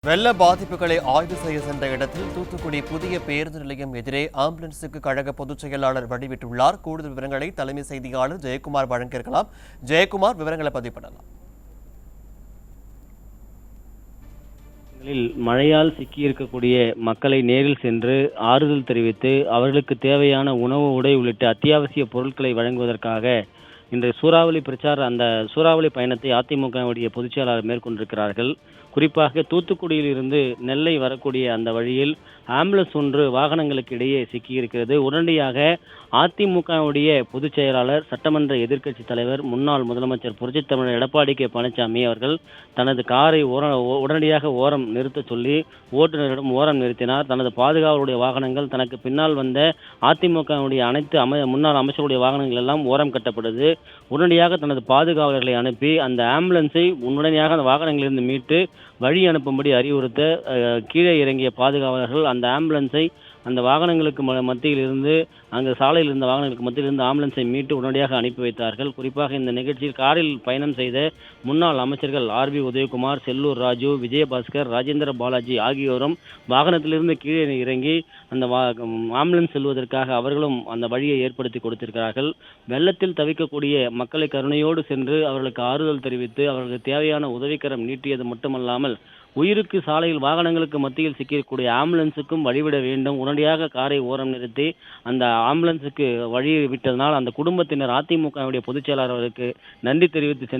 வெள்ள பாதிப்புகளை ஆய்வு செய்ய சென்ற இடத்தில் தூத்துக்குடி புதிய பேருந்து நிலையம் எதிரே ஆம்புலன்ஸுக்கு கழக பொதுச் செயலாளர் வழிவிட்டுள்ளார். கூடுதல் விவரங்களை தலைமை செய்தியாளர் ஜெயக்குமார் வழங்கியிருக்கலாம். ஜெயக்குமார், விவரங்களை பதிவு பண்ணலாம். மழையால் சிக்கியிருக்கக்கூடிய மக்களை நேரில் சென்று ஆறுதல் தெரிவித்து அவர்களுக்கு தேவையான உணவு, உடை உள்ளிட்ட அத்தியாவசிய பொருட்களை வழங்குவதற்காக இன்று சூறாவளி பயணத்தை அதிமுகவுடைய பொதுச் செயலாளர் மேற்கொண்டிருக்கிறார்கள். குறிப்பாக தூத்துக்குடியில் இருந்து நெல்லை வரக்கூடிய அந்த வழியில் ஆம்புலன்ஸ் ஒன்று வாகனங்களுக்கு இடையே சிக்கியிருக்கிறது. உடனடியாக அதிமுகவுடைய பொதுச் செயலாளர், சட்டமன்ற எதிர்க்கட்சி தலைவர், முன்னாள் முதலமைச்சர் புரட்சித் தமிழர் எடப்பாடி கே பழனிசாமி அவர்கள் தனது காரை உடனடியாக ஓரம் நிறுத்த சொல்லி ஓட்டுநரிடம் ஓரம் நிறுத்தினார். தனது பாதுகாவலுடைய வாகனங்கள், தனக்கு பின்னால் வந்த அதிமுகவுடைய அனைத்து முன்னாள் அமைச்சருடைய வாகனங்கள் எல்லாம் ஓரம் கட்டப்படுது. உடனடியாக தனது பாதுகாவலர்களை அனுப்பி அந்த ஆம்புலன்ஸை உடனடியாக அந்த வாகனங்களிலிருந்து மீட்டு வழி அனுப்பும்படி அறிவுறுத்த கீழே இறங்கிய பாதுகாவலர்கள் அந்த ஆம்புலன்ஸை அந்த வாகனங்களுக்கு மத்தியில் இருந்து, அங்கு சாலையில் இருந்த வாகனங்களுக்கு மத்தியில் இருந்து ஆம்புலன்ஸை மீட்டு உடனடியாக அனுப்பி வைத்தார்கள். குறிப்பாக இந்த நிகழ்ச்சியில் காரில் பயணம் செய்த முன்னாள் அமைச்சர்கள் ஆர்.பி. உதயகுமார், செல்லூர் ராஜு, விஜயபாஸ்கர், ராஜேந்திர பாலாஜி ஆகியோரும் வாகனத்திலிருந்து கீழே இறங்கி அந்த ஆம்புலன்ஸ் செல்வதற்காக அவர்களும் அந்த வழியை ஏற்படுத்தி கொடுத்திருக்கிறார்கள். வெள்ளத்தில் தவிக்கக்கூடிய மக்களை கருணையோடு சென்று அவர்களுக்கு ஆறுதல் தெரிவித்து அவர்களுக்கு தேவையான உதவிக்கரம் நீட்டியது மட்டுமல்லாமல் உயிருக்கு சாலையில் வாகனங்களுக்கு மத்தியில் சிக்கக்கூடிய ஆம்புலன்ஸுக்கும் வழிவிட வேண்டும். உடனடியாக காரை ஓரம் நிறுத்தி அந்த ஆம்புலன்ஸுக்கு வழி விட்டதனால் அந்த குடும்பத்தினர் அதிமுகவுடைய பொதுச் செயலாளருக்கு நன்றி தெரிவித்து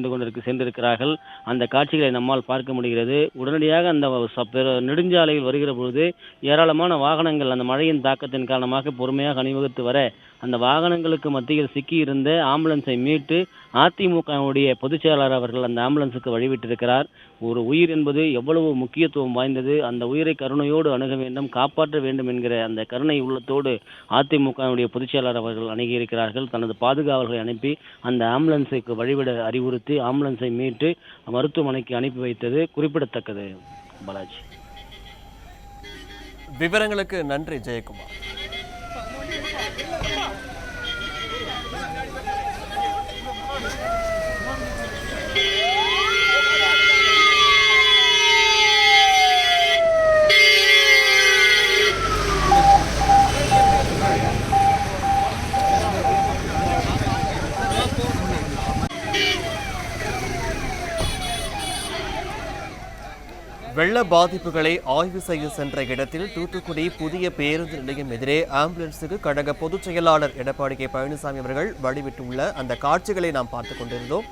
சென்றிருக்கிறார்கள். அந்த காட்சிகளை நம்மால் பார்க்க முடிகிறது. உடனடியாக அந்த நெடுஞ்சாலையில் வருகிற பொழுது ஏராளமான வாகனங்கள் அந்த மழையின் தாக்கத்தின் காரணமாக பொறுமையாக அணிவகுத்து வர அந்த வாகனங்களுக்கு மத்தியில் சிக்கி இருந்த ஆம்புலன்ஸை மீட்டு அதிமுகவுடைய பொதுச் செயலாளர் அவர்கள் அந்த ஆம்புலன்ஸுக்கு வழிவிட்டிருக்கிறார். ஒரு உயிர் என்பது எவ்வளவு முக்கியத்துவம் வாய்ந்தது. அந்த உயிரை கருணையோடு அணுக வேண்டும், காப்பாற்ற வேண்டும் என்கிற அந்த கருணை உள்ளத்தோடு அதிமுகவுடைய பொதுச் செயலாளர் அவர்கள் அணுகியிருக்கிறார்கள். தனது பாதுகாவலர்களை அனுப்பி அந்த ஆம்புலன்ஸுக்கு வழிவிட அறிவுறுத்தி ஆம்புலன்ஸை மீட்டு மருத்துவமனைக்கு அனுப்பி வைத்தது குறிப்பிடத்தக்கது. பாலாஜி, விவரங்களுக்கு நன்றி ஜெயக்குமார். வெள்ள பாதிப்புகளை ஆய்வு செய்ய சென்ற இடத்தில் தூத்துக்குடி புதிய பேருந்து நிலையம் எதிரே ஆம்புலன்ஸுக்கு கழக பொதுச் செயலாளர் எடப்பாடி கே பழனிசாமி அவர்கள் வழிவிட்டுள்ள அந்த காட்சிகளை நாம் பார்த்துக் கொண்டிருந்தோம்.